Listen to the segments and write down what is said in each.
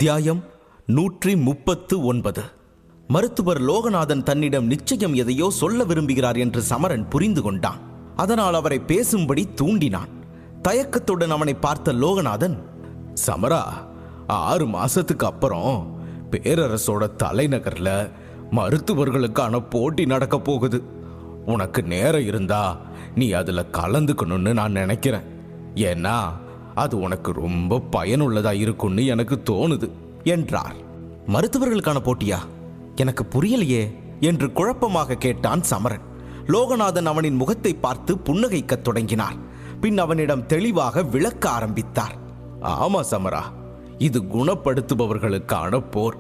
அத்தியாயம் 139. மருத்துவர் லோகநாதன் தன்னிடம் நிச்சயம் எதையோ சொல்ல விரும்புகிறார் என்று சமரன் புரிந்து கொண்டான். அதனால் அவரை பேசும்படி தூண்டினான். தயக்கத்துடன் அவனை பார்த்த லோகநாதன், சமரா, 6 மாசத்துக்கு அப்புறம் பேரரசோட தலைநகர்ல மருத்துவர்களுக்கான போட்டி நடக்க போகுது. உனக்கு நேரம் இருந்தா நீ அதுல கலந்துக்கணும்னு நான் நினைக்கிறேன். ஏன்னா அது உனக்கு ரொம்ப பயனுள்ளதா இருக்கும்னு எனக்கு தோணுது என்றார். மருத்துவர்களுக்கான போட்டியா? எனக்கு புரியலையே என்று குழப்பமாக கேட்டான் சமரன். லோகநாதன் அவனின் முகத்தை பார்த்து புன்னகைக்கத் தொடங்கினார். பின் அவனிடம் தெளிவாக விளக்க ஆரம்பித்தார். ஆமா சமரா, இது குணப்படுத்துபவர்களுக்கான போர்.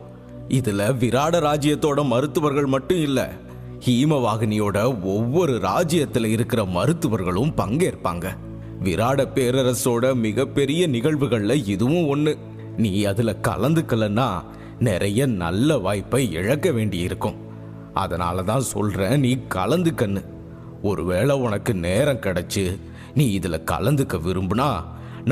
இதுல விராட ராஜ்யத்தோட மருத்துவர்கள் மட்டும் இல்ல, ஹீமவாகினியோட ஒவ்வொரு ராஜ்யத்துல இருக்கிற மருத்துவர்களும் பங்கேற்பாங்க. விராட பேரரசோட மிகப்பெரிய நிகழ்வுகள்ல இதுவும் ஒண்ணு. நீ அதுல கலந்துக்கலன்னா நிறைய நல்ல வாய்ப்பை இழக்க வேண்டியிருக்கும். அதனாலதான் சொல்றேன், நீ கலந்துக்கன்னு. ஒருவேளை உனக்கு நேரம் கிடைச்சு நீ இதுல கலந்துக்க விரும்புனா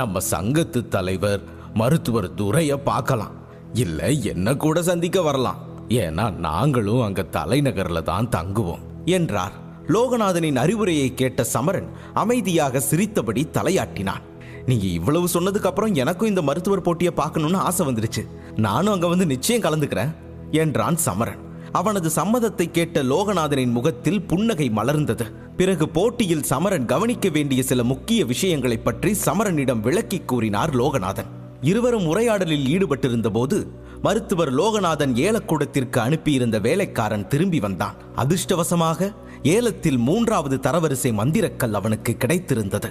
நம்ம சங்கத்து தலைவர் மருத்துவர் துரைய பார்க்கலாம், இல்ல என்ன கூட சந்திக்க வரலாம். ஏன்னா நாங்களும் அங்க தலைநகர்ல தான் தங்குவோம் என்றார். லோகநாதனின் அறிவுரையை கேட்ட சமரன் அமைதியாக சிரித்தபடி தலையாட்டினான். நீங்க இவ்வளவு சொன்னதுக்கு அப்புறம் எனக்கும் இந்த மருத்துவர் போட்டியை பார்க்கணும்னு ஆசை வந்துருச்சு. நானும் அங்க வந்து நிச்சயம் கலந்துக்கிறேன் என்றான் சமரன். அவனது சம்மதத்தை கேட்ட லோகநாதனின் முகத்தில் புன்னகை மலர்ந்தது. பிறகு போட்டியில் சமரன் கவனிக்க வேண்டிய சில முக்கிய விஷயங்களை பற்றி சமரனிடம் விளக்கி கூறினார் லோகநாதன். இருவரும் உரையாடலில் ஈடுபட்டிருந்த போது மருத்துவர் லோகநாதன் ஏலக்கூடத்திற்கு அனுப்பியிருந்த வேலைக்காரன் திரும்பி வந்தான். அதிர்ஷ்டவசமாக ஏலத்தில் 3வது தரவரிசை மந்திரக்கல் அவனுக்கு கிடைத்திருந்தது.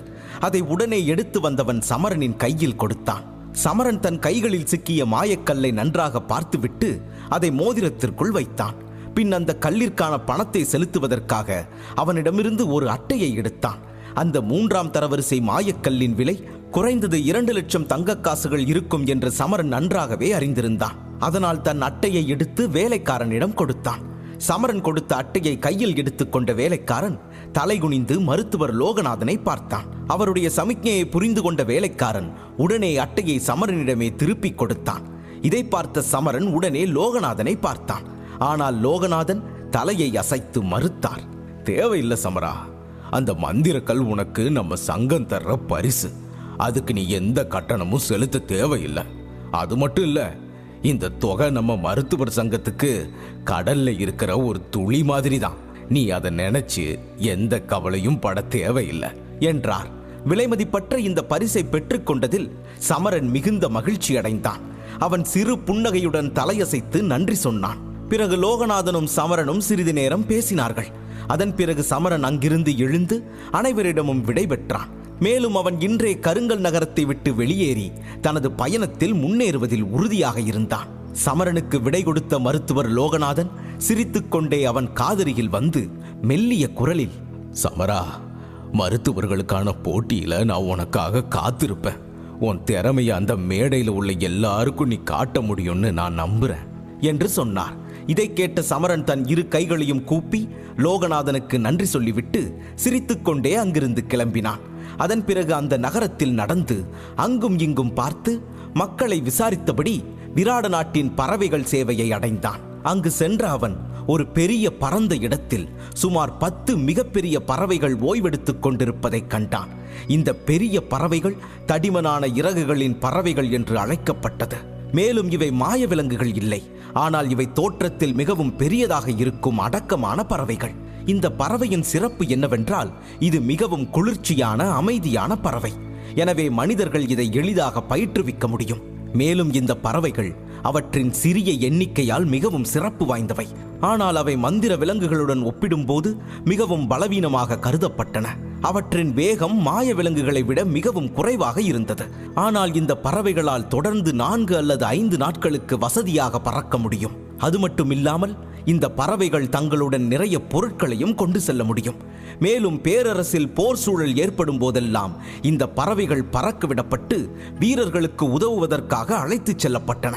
அதை உடனே எடுத்து வந்தவன் சமரனின் கையில் கொடுத்தான். சமரன் தன் கைகளில் சிக்கிய மாயக்கல்லை நன்றாக பார்த்துவிட்டு அதை மோதிரத்திற்குள் வைத்தான். பின் அந்த கல்லிற்கான பணத்தை செலுத்துவதற்காக அவனிடமிருந்து ஒரு அட்டையை எடுத்தான். அந்த 3ஆம் தரவரிசை மாயக்கல்லின் விலை குறைந்தது 2 லட்சம் தங்க காசுகள் இருக்கும் என்று சமரன் நன்றாகவே அறிந்திருந்தான். அதனால் தன் அட்டையை எடுத்து வேலைக்காரனிடம் கொடுத்தான். சமரன் கொடுத்த அட்டையை கையில் எடுத்துக்கொண்ட வேலைக்காரன் தலைகுனிந்து மருத்துவர் லோகநாதனை பார்த்தான். அவருடைய சமிக்ஞையை புரிந்து கொண்ட வேலைக்காரன் உடனே அட்டையை சமரனிடமே திருப்பி கொடுத்தான். இதை பார்த்த சமரன் உடனே லோகநாதனை பார்த்தான். ஆனால் லோகநாதன் தலையை அசைத்து மறுத்தார். தேவையில்லை சமரா, அந்த மந்திரக்கல் உனக்கு நம்ம சங்கம் தர்ற பரிசு. அதுக்கு நீ எந்த கட்டணமும் செலுத்த தேவையில்லை. அது மட்டும் இல்ல, இந்த தொகை நம்ம மருத்துவர் சங்கத்துக்கு கடல்ல இருக்கிற ஒரு துளி மாதிரி தான். நீ அதை நினைச்சு எந்த கவலையும் பட தேவையில்லை என்றார். விலைமதிப்பற்ற இந்த பரிசை பெற்றுக் கொண்டதில் சமரன் மிகுந்த மகிழ்ச்சி அடைந்தான். அவன் சிறு புன்னகையுடன் தலையசைத்து நன்றி சொன்னான். பிறகு லோகநாதனும் சமரனும் சிறிது நேரம் பேசினார்கள். அதன் பிறகு சமரன் அங்கிருந்து எழுந்து அனைவரிடமும் விடை பெற்றான். மேலும் அவன் இன்றே கருங்கல் நகரத்தை விட்டு வெளியேறி தனது பயணத்தில் முன்னேறுவதில் உறுதியாக இருந்தான். சமரனுக்கு விடை கொடுத்த மருத்துவர் லோகநாதன் சிரித்துக்கொண்டே அவன் காதருகில் வந்து மெல்லிய குரலில், சமரா, மருத்துவர்களுக்கான போட்டியில நான் உனக்காக காத்திருப்பேன். உன் திறமைய அந்த மேடையில் உள்ள எல்லாருக்கும் நீ காட்ட முடியும்னு நான் நம்புறேன் என்று சொன்னார். இதை கேட்ட சமரன் தன் 2 கைகளையும் கூப்பி லோகநாதனுக்கு நன்றி சொல்லிவிட்டு சிரித்துக்கொண்டே அங்கிருந்து கிளம்பினான். அதன் பிறகு அந்த நகரத்தில் நடந்து அங்கும் இங்கும் பார்த்து மக்களை விசாரித்தபடி விராட நாட்டின் பறவைகள் சேவையை அடைந்தான். அங்கு சென்ற அவன் ஒரு பெரிய பரந்த இடத்தில் சுமார் 10 மிகப்பெரிய பறவைகள் ஓய்வெடுத்துக் கொண்டிருப்பதை கண்டான். இந்த பெரிய பறவைகள் தடிமனான இறகுகளின் பறவைகள் என்று அழைக்கப்பட்டது. மேலும் இவை மாய விலங்குகள் இல்லை, ஆனால் இவை தோற்றத்தில் மிகவும் பெரியதாக இருக்கும் அடக்கமான பறவைகள். இந்த பறவையின் சிறப்பு என்னவென்றால் இது மிகவும் குளிர்ச்சியான அமைதியான பறவை. எனவே மனிதர்கள் இதை எளிதாக பயிற்றுவிக்க முடியும். மேலும் இந்த பறவைகள் அவற்றின் சிறிய எண்ணிக்கையால் மிகவும் சிறப்பு வாய்ந்தவை. ஆனால் அவை மந்திர விலங்குகளுடன் ஒப்பிடும்போது மிகவும் பலவீனமாக கருதப்பட்டன. அவற்றின் வேகம் மாய விலங்குகளை விட மிகவும் குறைவாக இருந்தது. ஆனால் இந்த பறவைகளால் தொடர்ந்து 4 அல்லது 5 நாட்களுக்கு வசதியாக பறக்க முடியும். அது மட்டுமில்லாமல் இந்த பறவைகள் தங்களுடன் நிறைய பொருட்களையும் கொண்டு செல்ல முடியும். மேலும் பேரரசில் போர் சூழல் ஏற்படும் போதெல்லாம் இந்த பறவைகள் பறக்க விடப்பட்டு வீரர்களுக்கு உதவுவதற்காக அழைத்துச் செல்லப்பட்டன.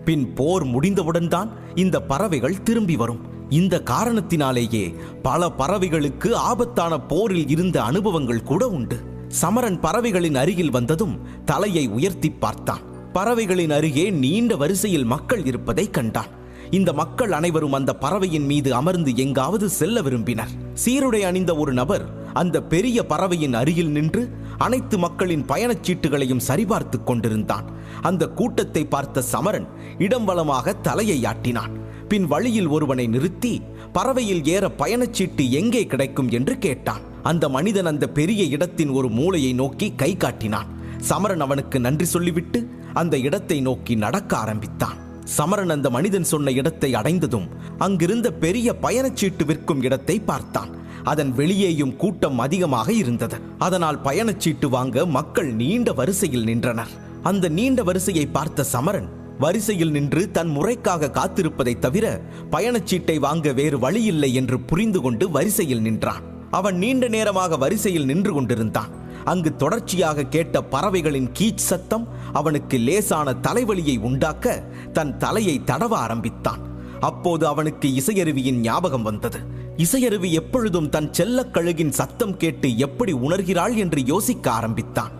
பின் போர் முடிந்தவுடன் தான் இந்த பறவைகள் திரும்பி வரும். இந்த காரணத்தினாலேயே பல பறவைகளுக்கு ஆபத்தான போரில் இருந்த அனுபவங்கள் கூட உண்டு. சமரன் பறவைகளின் அருகில் வந்ததும் தலையை உயர்த்தி பார்த்தான். பறவைகளின் அருகே நீண்ட வரிசையில் மக்கள் இருப்பதை கண்டான். இந்த மக்கள் அனைவரும் அந்த பறவையின் மீது அமர்ந்து எங்காவது செல்ல விரும்பினர். சீருடை அணிந்த ஒரு நபர் அந்த பெரிய பறவையின் அருகில் நின்று அனைத்து மக்களின் பயணச்சீட்டுகளையும் சரிபார்த்து கொண்டிருந்தான். அந்த கூட்டத்தை பார்த்த சமரன் இடம் வலமாக தலையை ஆட்டினான். பின் வழியில் ஒருவனை நிறுத்தி பறவையில் ஏற பயணச்சீட்டு எங்கே கிடைக்கும் என்று கேட்டான். அந்த மனிதன் அந்த பெரிய இடத்தின் ஒரு மூலையை நோக்கி கை காட்டினான். சமரன் அவனுக்கு நன்றி சொல்லிவிட்டு அந்த இடத்தை நோக்கி நடக்க ஆரம்பித்தான். சமரன் அந்த மனிதன் சொன்ன இடத்தை அடைந்ததும் அங்கிருந்த பெரிய பயணச்சீட்டு விற்கும் இடத்தை பார்த்தான். அதன் வெளியேயும் கூட்டம் அதிகமாக இருந்தது. அதனால் பயணச்சீட்டு வாங்க மக்கள் நீண்ட வரிசையில் நின்றனர். அந்த நீண்ட வரிசையை பார்த்த சமரன் வரிசையில் நின்று தன் முறைக்காக காத்திருப்பதை தவிர பயணச்சீட்டை வாங்க வேறு வழியில்லை என்று புரிந்து கொண்டு வரிசையில் நின்றான். அவன் நீண்ட நேரமாக வரிசையில் நின்று கொண்டிருந்தான். அங்கு தொடர்ச்சியாக கேட்ட பறவைகளின் கீச் சத்தம் அவனுக்கு லேசான தலைவலியை உண்டாக்க தன் தலையை தடவ ஆரம்பித்தான். அப்போது அவனுக்கு இசையருவியின் ஞாபகம் வந்தது. இசையருவி எப்பொழுதும் தன் செல்ல கழுகின் சத்தம் கேட்டு எப்படி உணர்கிறாள் என்று யோசிக்க ஆரம்பித்தான்.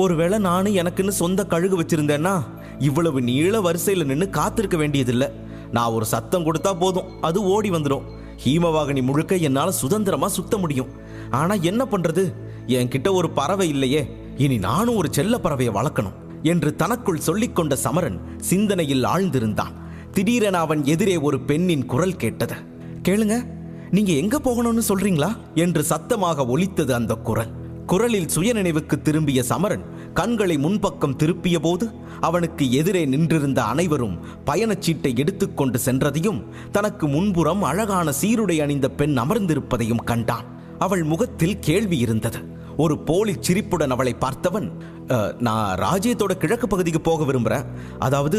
ஒருவேளை நானும் எனக்குன்னு சொந்த கழுகு வச்சிருந்தேன்னா இவ்வளவு நீள வரிசையில நின்று காத்திருக்க வேண்டியதில்லை. நான் ஒரு சத்தம் கொடுத்தா போதும், அது ஓடி வந்துடும். ஹீமவாகினி முழுக்க என்னால சுதந்திரமா சுத்த முடியும். ஆனா என்ன பண்றது, என்கிட்ட ஒரு பறவை இல்லையே. இனி நானும் ஒரு செல்ல பறவையை வளர்க்கணும் என்று தனக்குள் சொல்லிக்கொண்ட சமரன் சிந்தனையில் ஆழ்ந்திருந்தான். திடீரென அவன் எதிரே ஒரு பெண்ணின் குரல் கேட்டது. கேளுங்க, நீங்க எங்க போகணும்னு சொல்றீங்களா என்று சத்தமாக ஒலித்தது அந்த குரல். குரலில் சுயநினைவுக்கு திரும்பிய சமரன் கண்களை முன்பக்கம் திருப்பிய போது அவனுக்கு எதிரே நின்றிருந்த அனைவரும் பயணச்சீட்டை எடுத்துக்கொண்டு சென்றதையும் தனக்கு முன்புறம் அழகான சீருடை அணிந்த பெண் அமர்ந்திருப்பதையும் கண்டான். அவள் முகத்தில் கேள்வி இருந்தது. ஒரு போலி சிரிப்புடன் அவளை பார்த்தவன், நான் ராஜ்யத்தோட கிழக்கு பகுதிக்கு போக விரும்புறேன், அதாவது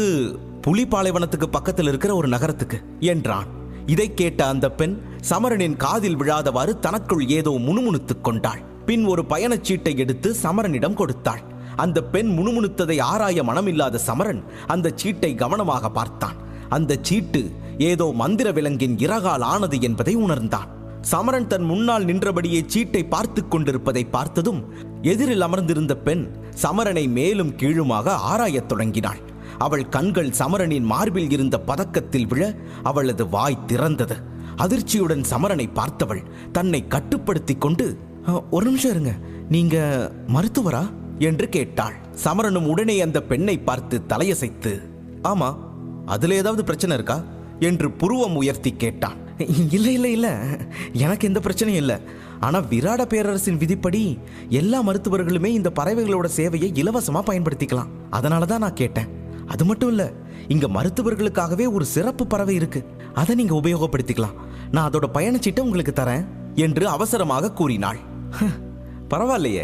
புலிபாலைவனத்துக்கு பக்கத்தில் இருக்கிற ஒரு நகரத்துக்கு என்றான். இதை கேட்ட அந்த பெண் சமரனின் காதில் விழாதவாறு தனக்குள் ஏதோ முணுமுணுத்துக் கொண்டாள். பின் ஒரு பயணச்சீட்டை எடுத்து சமரனிடம் கொடுத்தாள். அந்த பெண் முணுமுணுத்ததை ஆராய மனமில்லாத சமரன் அந்த சீட்டை கவனமாக பார்த்தான். அந்த சீட்டு ஏதோ மந்திர விலங்கின் இறகால் ஆனது என்பதை உணர்ந்தான். சமரன் தன் முன்னால் நின்றபடியே சீட்டை பார்த்து கொண்டிருப்பதை பார்த்ததும் எதிரில் அமர்ந்திருந்த பெண் சமரனை மேலும் கீழுமாக ஆராயத் தொடங்கினாள். அவள் கண்கள் சமரனின் மார்பில் இருந்த பதக்கத்தில் விழ அவளது வாய் திறந்தது. அதிர்ச்சியுடன் சமரனை பார்த்தவள் தன்னை கட்டுப்படுத்தி கொண்டு, ஒரு நிமிஷம் இருங்க, நீங்க மருத்துவரா என்று கேட்டாள். சமரனும் உடனே அந்த பெண்ணை பார்த்து தலையசைத்து, ஆமா, அதுல ஏதாவது பிரச்சனை இருக்கா என்று புருவம் உயர்த்தி கேட்டான். இல்லை இல்லை இல்லை, எனக்கு எந்த பிரச்சனையும் இல்லை. ஆனால் விராட பேரரசின் விதிப்படி எல்லா மருத்துவர்களுமே இந்த பறவைகளோட சேவையை இலவசமாக பயன்படுத்திக்கலாம். அதனால தான் நான் கேட்டேன். அது மட்டும் இல்லை, இங்கே மருத்துவர்களுக்காகவே ஒரு சிறப்பு பறவை இருக்கு, அதை நீங்கள் உபயோகப்படுத்திக்கலாம். நான் அதோட பயணச்சீட்டை உங்களுக்கு தரேன் என்று அவசரமாக கூறினாள். பரவாயில்லையே,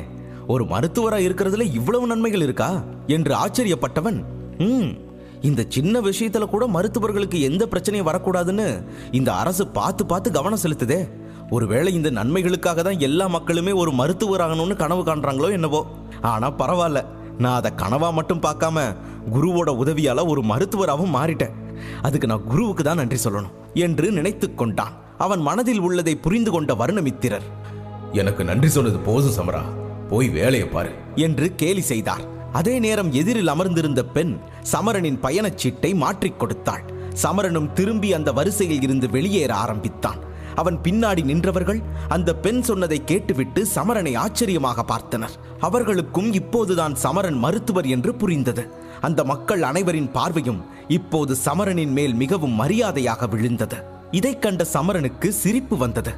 ஒரு மருத்துவராக இருக்கிறதுல இவ்வளவு நன்மைகள் இருக்கா என்று ஆச்சரியப்பட்டவன், இந்த சின்ன விஷயத்துல கூட மருத்துவர்களுக்கு எந்த பிரச்சனையும் வரக்கூடாதுன்னு இந்த அரசு பார்த்து பார்த்து கவனம் செலுத்துதே. ஒருவேளை இந்த நன்மைகளுக்காக தான் எல்லா மக்களுமே ஒரு மருத்துவராகணும்னு கனவு காண்றாங்களோ என்னவோ. ஆனா பரவாயில்ல, நான் அதை கனவா மட்டும் பார்க்காம குருவோட உதவியால ஒரு மருத்துவராகவும் மாறிட்டேன். அதுக்கு நான் குருவுக்கு தான் நன்றி சொல்லணும் என்று நினைத்து கொண்டான். அவன் மனதில் உள்ளதை புரிந்து கொண்ட வர்ணமித்திரர், எனக்கு நன்றி சொன்னது போதும் சமரா, போய் வேலையை பாரு என்று கேலி செய்தார். அதே நேரம் எதிரில் அமர்ந்திருந்த பெண் சமரனின் பயணச்சீட்டை மாற்றிக் கொடுத்தாள். சமரனும் திரும்பி அந்த வரிசையில் இருந்து வெளியேற ஆரம்பித்தான். அவன் பின்னாடி நின்றவர்கள் அந்த பெண் சொன்னதை கேட்டுவிட்டு சமரனை ஆச்சரியமாக பார்த்தனர். அவர்களுக்கும் இப்போதுதான் சமரன் மருத்துவர் என்று புரிந்தது. அந்த மக்கள் அனைவரின் பார்வையும் இப்போது சமரனின் மேல் மிகவும் மரியாதையாக விழுந்தது. இதை கண்ட சமரனுக்கு சிரிப்பு வந்தது.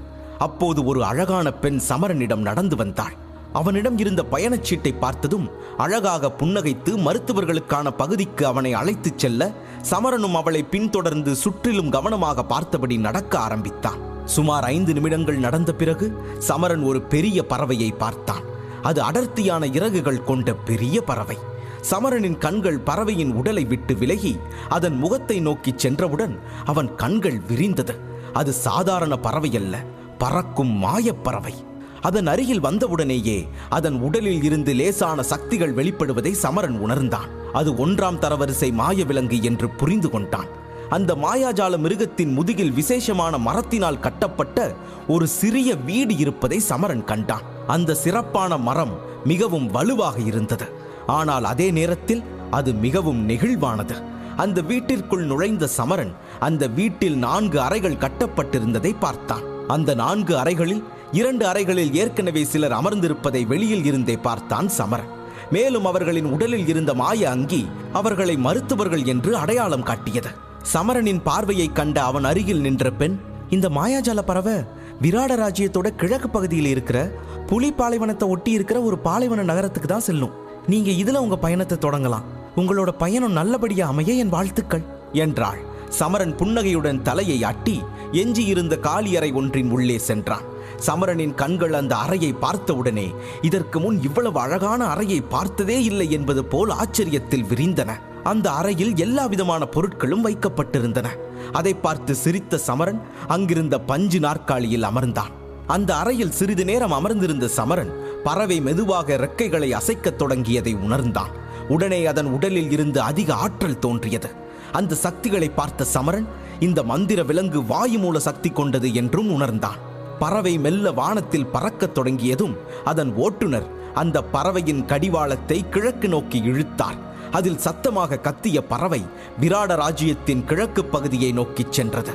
அப்போது ஒரு அழகான பெண் சமரனிடம் நடந்து வந்தாள். அவனிடம் இருந்த பயணச்சீட்டை பார்த்ததும் அழகாக புன்னகைத்து மருத்துவர்களுக்கான பகுதிக்கு அவனை அழைத்துச் செல்ல சமரனும் அவளை பின்தொடர்ந்து சுற்றிலும் கவனமாக பார்த்தபடி நடக்க ஆரம்பித்தான். சுமார் 5 நிமிடங்கள் நடந்த பிறகு சமரன் ஒரு பெரிய பறவையை பார்த்தான். அது அடர்த்தியான இறகுகள் கொண்ட பெரிய பறவை. சமரனின் கண்கள் பறவையின் உடலை விட்டு விலகி அதன் முகத்தை நோக்கி சென்றவுடன் அவன் கண்கள் விரிந்தது. அது சாதாரண பறவை அல்ல, பறக்கும் மாயப்பறவை. அதன் அருகில் வந்தவுடனேயே அதன் உடலில் இருந்து லேசான சக்திகள் வெளிப்படுவதை சமரன் உணர்ந்தான். அது 1ஆம் தரவரிசை மாய விலங்கு என்று புரிந்து கொண்டான். அந்த மாயாஜால மிருகத்தின் முதுகில் விசேஷமான மரத்தினால் கட்டப்பட்ட ஒரு சிறிய வீடு இருப்பதை சமரன் கண்டான். அந்த சிறப்பான மரம் மிகவும் வலுவாக இருந்தது. ஆனால் அதே நேரத்தில் அது மிகவும் நெகிழ்வானது. அந்த வீட்டிற்குள் நுழைந்த சமரன் அந்த வீட்டில் 4 அறைகள் கட்டப்பட்டிருந்ததை பார்த்தான். அந்த 4 அறைகளில் 2 அறைகளில் ஏற்கனவே சிலர் அமர்ந்திருப்பதை வெளியில் இருந்தே பார்த்தான் சமரன். மேலும் அவர்களின் உடலில் இருந்த மாய அங்கி அவர்களை மருத்துவர்கள் என்று அடையாளம் காட்டியது. சமரனின் பார்வையை கண்ட அவன் அருகில் நின்ற பெண், இந்த மாயாஜால பறவை விராட ராஜ்யத்தோட கிழக்கு பகுதியில் இருக்கிற புலி பாலைவனத்தை ஒட்டி இருக்கிற ஒரு பாலைவன நகரத்துக்கு தான் செல்லும். நீங்க இதுல உங்க பயணத்தை தொடங்கலாம். உங்களோட பயணம் நல்லபடியா அமைய என் வாழ்த்துக்கள் என்றாள். சமரன் புன்னகையுடன் தலையை அட்டி எஞ்சியிருந்த காலியறை ஒன்றின் உள்ளே சென்றான். சமரனின் கண்கள் அந்த அறையை பார்த்தவுடனே இதற்கு முன் இவ்வளவு அழகான அறையை பார்த்ததே இல்லை என்பது போல் ஆச்சரியத்தில் விரிந்தன. அந்த அறையில் எல்லா விதமான பொருட்களும் வைக்கப்பட்டிருந்தன. அதை பார்த்து சிரித்த சமரன் அங்கிருந்த பஞ்சு நாற்காலியில் அமர்ந்தான். அந்த அறையில் சிறிது நேரம் அமர்ந்திருந்த சமரன் பறவை மெதுவாக இறக்கைகளை அசைக்கத் தொடங்கியதை உணர்ந்தான். உடனே அதன் உடலில் இருந்து அதிக ஆற்றல் தோன்றியது. அந்த சக்திகளை பார்த்த சமரன் இந்த மந்திர விலங்கு வாயு மூல சக்தி கொண்டது என்றும் உணர்ந்தான். பறவை மெல்ல வானத்தில் பறக்கத் தொடங்கியதும் அதன் ஓட்டுநர் அந்த பறவையின் கடிவாளத்தை கிழக்கு நோக்கி இழுத்தார். அதில் சத்தமாக கத்திய பறவை விராட ராஜ்யத்தின் கிழக்கு பகுதியை நோக்கி சென்றது.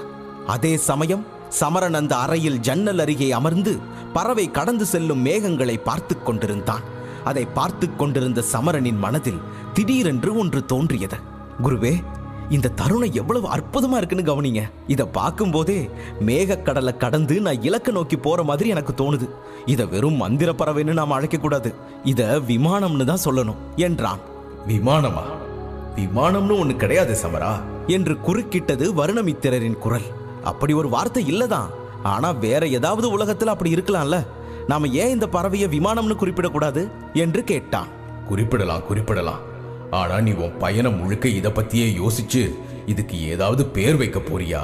அதே சமயம் சமரன் அந்த அறையில் ஜன்னல் அருகே அமர்ந்து பறவை கடந்து செல்லும் மேகங்களை பார்த்து கொண்டிருந்தான். அதை பார்த்து கொண்டிருந்த சமரனின் மனதில் திடீரென்று ஒன்று தோன்றியது. குருவே, இந்த தருணம் எவ்வளவு அற்புதமா இருக்குன்னு கவனிங்க. இதை பார்க்கும் போதே மேகக்கடலை கடந்து நான் இலக்க நோக்கி போற மாதிரி எனக்கு தோணுது. இதை வெறும் மந்திர பறவைன்னு நாம் அழைக்க கூடாது, இத விமானம்னு தான் சொல்லணும் என்றான். விமானமா? விமானம்னு ஒண்ணு கிடையாது சமரா என்று குறுக்கிட்டது வருணமித்திரரின் குரல். அப்படி ஒரு வார்த்தை இல்லதான், ஆனா வேற ஏதாவது உலகத்தில் அப்படி இருக்கலாம்ல. நாம ஏன் இந்த பறவையை விமானம்னு குறிப்பிடக்கூடாது என்று கேட்டான். குறிப்பிடலாம். ஆனா நீ உன் பயணம் முழுக்க இத பத்தியே யோசிச்சு இதுக்கு ஏதாவது பேர் வைக்க போறியா,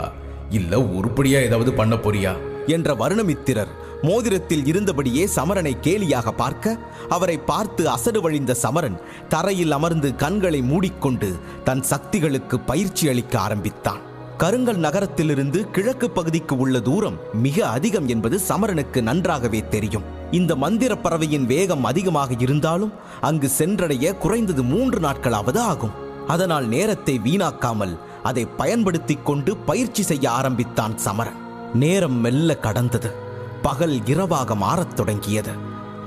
இல்ல உருப்படியா ஏதாவது பண்ண போறியா என்ற வருணமித்திரர் மோதிரத்தில் இருந்தபடியே சமரனை கேலியாக பார்க்க, அவரை பார்த்து அசடு வழிந்த சமரன் தரையில் அமர்ந்து கண்களை மூடிக்கொண்டு தன் சக்திகளுக்கு பயிற்சி அளிக்க ஆரம்பித்தான். கருங்கல் நகரத்திலிருந்து கிழக்கு பகுதிக்கு உள்ள தூரம் மிக அதிகம் என்பது சமரனுக்கு நன்றாகவே தெரியும். இந்த மந்திர பறவையின் வேகம் அதிகமாக இருந்தாலும் அங்கு சென்றடைய குறைந்தது 3 நாட்களாவது ஆகும். அதனால் நேரத்தை வீணாக்காமல் அதை பயன்படுத்தி கொண்டு பயிற்சி செய்ய ஆரம்பித்தான் சமரன். நேரம் மெல்ல கடந்தது. பகல் இரவாக மாறத் தொடங்கியது.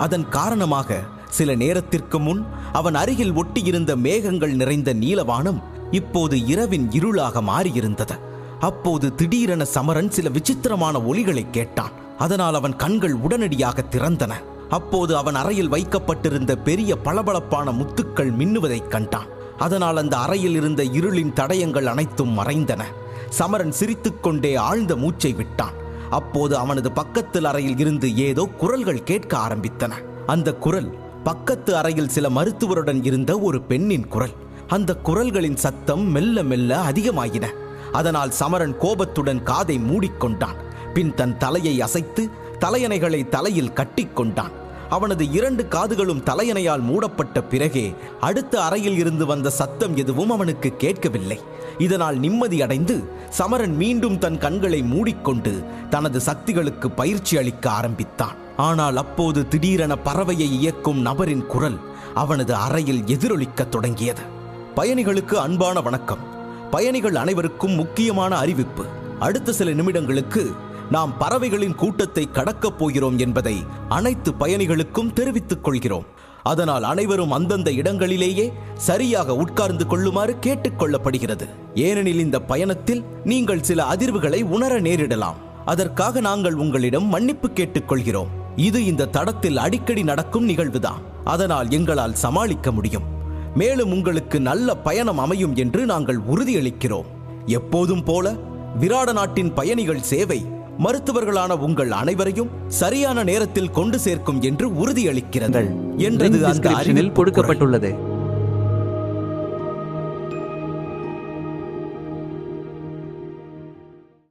அதன் காரணமாக சில நேரத்திற்கு முன் அவன் அருகில் ஒட்டியிருந்த மேகங்கள் நிறைந்த நீலவானம் இப்போது இரவின் இருளாக மாறியிருந்தது. அப்போது திடீரென சமரன் சில விசித்திரமான ஒலிகளை கேட்டான். அதனால் அவன் கண்கள் உடனடியாக திறந்தன. அப்போது அவன் அறையில் வைக்கப்பட்டிருந்த பெரிய பளபளப்பான முத்துக்கள் மின்னுவதைக் கண்டான். அதனால் அந்த அறையில் இருந்த இருளின் தடயங்கள் அனைத்தும் மறைந்தன. சமரன் சிரித்துக்கொண்டே ஆழ்ந்த மூச்சை விட்டான். அப்போது அவனது பக்கத்தில் அறையில் இருந்து ஏதோ குரல்கள் கேட்க ஆரம்பித்தன. அந்த குரல் பக்கத்து அறையில் சில மருத்துவருடன் இருந்த ஒரு பெண்ணின் குரல். அந்த குரல்களின் சத்தம் மெல்ல மெல்ல அதிகமாயின. அதனால் சமரன் கோபத்துடன் காதை மூடிக்கொண்டான். பின் தன் தலையை அசைத்து தலையணைகளை தலையில் கட்டிக்கொண்டான். அவனது 2 காதுகளும் தலையணையால் மூடப்பட்ட பிறகே அடுத்த அறையில் இருந்து வந்த சத்தம் எதுவும் அவனுக்கு கேட்கவில்லை. இதனால் நிம்மதி அடைந்து சமரன் மீண்டும் தன் கண்களை மூடிக்கொண்டு தனது சக்திகளுக்கு பயிற்சி அளிக்க ஆரம்பித்தான். ஆனால் அப்போது திடீரென பறவையை இயக்கும் நபரின் குரல் அவனது அறையில் எதிரொலிக்க தொடங்கியது. பயணிகளுக்கு அன்பான வணக்கம். பயணிகள் அனைவருக்கும் முக்கியமான அறிவிப்பு. அடுத்த சில நிமிடங்களுக்கு நாம் பறவைகளின் கூட்டத்தை கடக்கப் போகிறோம் என்பதை அனைத்து பயணிகளுக்கும் தெரிவித்துக் கொள்கிறோம். அதனால் அனைவரும் அந்தந்த இடங்களிலேயே சரியாக உட்கார்ந்து கொள்ளுமாறு கேட்டுக்கொள்ளப்படுகிறது. ஏனெனில் இந்த பயணத்தில் நீங்கள் சில அதிர்வுகளை உணர நேரிடலாம். அதற்காக நாங்கள் உங்களிடம் மன்னிப்பு கேட்டுக்கொள்கிறோம். இது இந்த தடத்தில் அடிக்கடி நடக்கும் நிகழ்வுதான். அதனால் எங்களால் சமாளிக்க முடியும். மேலும் உங்களுக்கு நல்ல பயணம் அமையும் என்று நாங்கள் உறுதியளிக்கிறோம். எப்போதும் போல விராட நாட்டின் பயணிகள் சேவை மருத்துவர்களான உங்கள் அனைவரையும் சரியான நேரத்தில் கொண்டு சேர்க்கும் என்று உறுதியளிக்கிறது என்றது அந்த அறிவிப்பில் கொடுக்கப்பட்டுள்ளது.